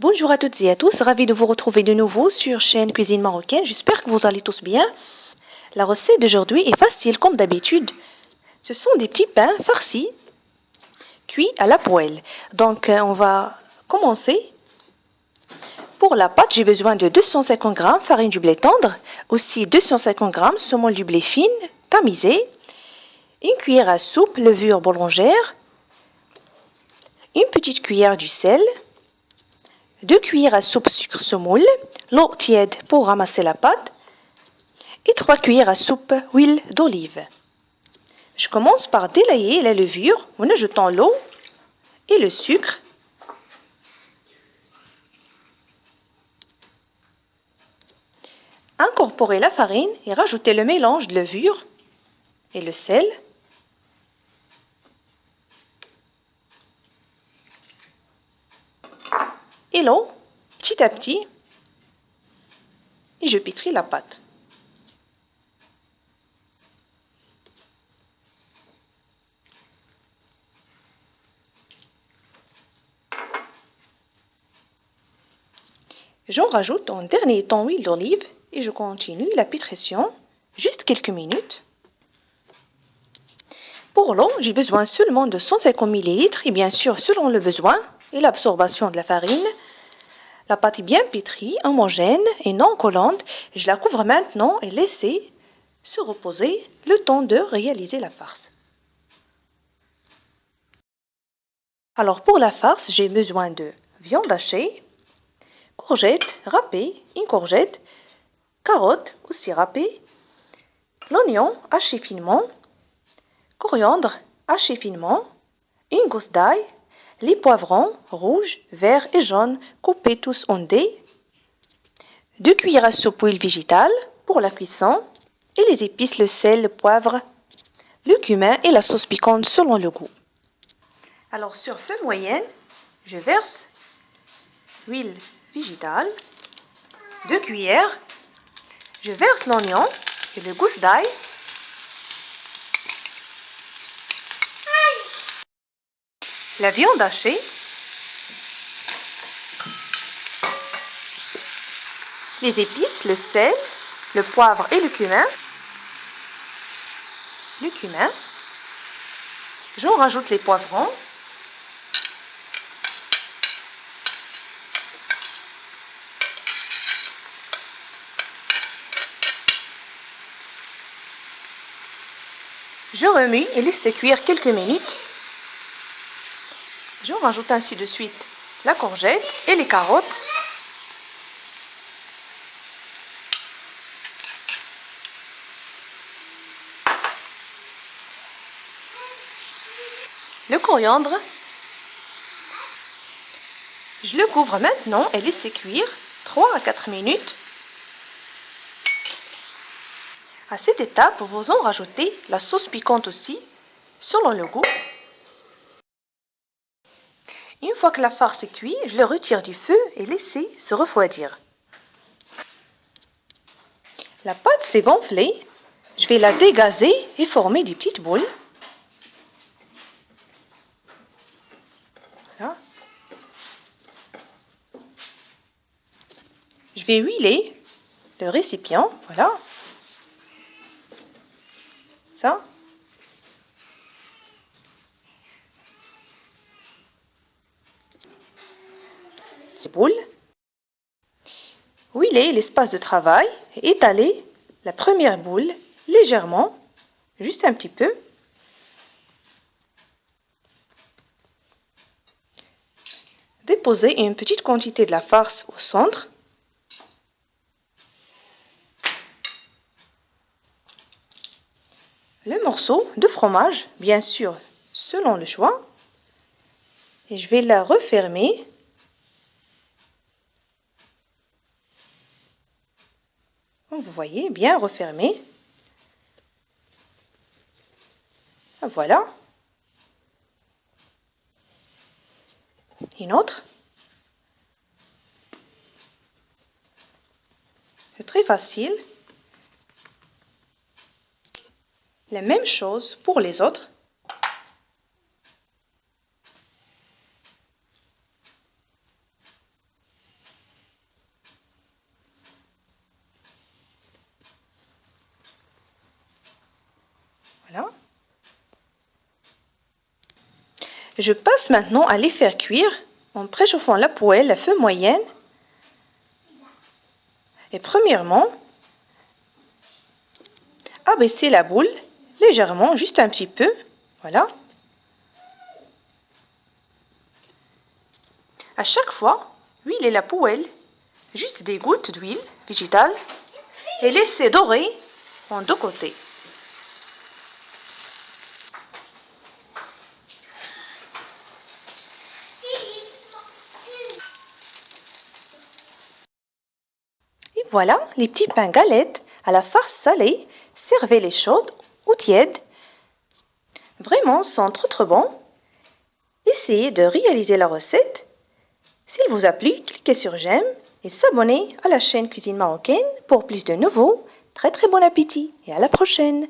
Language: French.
Bonjour à toutes et à tous, ravi de vous retrouver de nouveau sur chaîne Cuisine Marocaine. J'espère que vous allez tous bien. La recette d'aujourd'hui est facile comme d'habitude. Ce sont des petits pains farcis, cuits à la poêle. Donc on va commencer. Pour la pâte, j'ai besoin de 250 g farine du blé tendre, aussi 250 g semoule du blé fine, tamisée, une cuillère à soupe levure boulangère, une petite cuillère du sel, 2 cuillères à soupe sucre semoule, l'eau tiède pour ramasser la pâte et 3 cuillères à soupe huile d'olive. Je commence par délayer la levure en ajoutant l'eau et le sucre. Incorporer la farine et rajouter le mélange de levure et le sel. Et l'eau, petit à petit, et je pétris la pâte. J'en rajoute en dernier temps huile d'olive et je continue la pétrition juste quelques minutes. Pour l'eau, j'ai besoin seulement de 150 ml et bien sûr selon le besoin et l'absorption de la farine. La pâte est bien pétrie, homogène et non collante. Je la couvre maintenant et laisse se reposer le temps de réaliser la farce. Alors pour la farce, j'ai besoin de viande hachée, courgettes râpées, une courgette, carottes aussi râpées, l'oignon haché finement, coriandre haché finement, une gousse d'ail, les poivrons rouges, verts et jaunes coupés tous en dés, 2 cuillères à soupe huile végétale pour la cuisson et les épices, le sel, le poivre, le cumin et la sauce piquante selon le goût. Alors sur feu moyenne, je verse l'huile végétale, 2 cuillères, je verse l'oignon et le gousse d'ail, la viande hachée, les épices, le sel, le poivre et le cumin. J'en rajoute les poivrons. Je remue et laisse cuire quelques minutes. Je rajoute ainsi de suite la courgette et les carottes. Le coriandre. Je le couvre maintenant et laisse cuire 3 à 4 minutes. À cette étape, vous en rajoutez la sauce piquante aussi, selon le goût. Une fois que la farce est cuite, je le retire du feu et laisse se refroidir. La pâte s'est gonflée. Je vais la dégazer et former des petites boules. Voilà. Je vais huiler le récipient. Voilà. Ça. Les boules. Huiler l'espace de travail et étaler la première boule légèrement, juste un petit peu. Déposer une petite quantité de la farce au centre. Le morceau de fromage, bien sûr, selon le choix. Et je vais la refermer. Comme vous voyez, bien refermée. Voilà. Une autre. C'est très facile. La même chose pour les autres. Je passe maintenant à les faire cuire en préchauffant la poêle à feu moyenne. Et premièrement, abaisser la boule légèrement, juste un petit peu. Voilà. À chaque fois, huilez la poêle, juste des gouttes d'huile végétale et laissez dorer en deux côtés. Et voilà, les petits pains galettes à la farce salée, servez-les chaudes ou tièdes. Vraiment, sont trop bons. Essayez de réaliser la recette. S'il vous a plu, cliquez sur j'aime et s'abonnez à la chaîne Cuisine Marocaine pour plus de nouveaux. Très bon appétit et à la prochaine!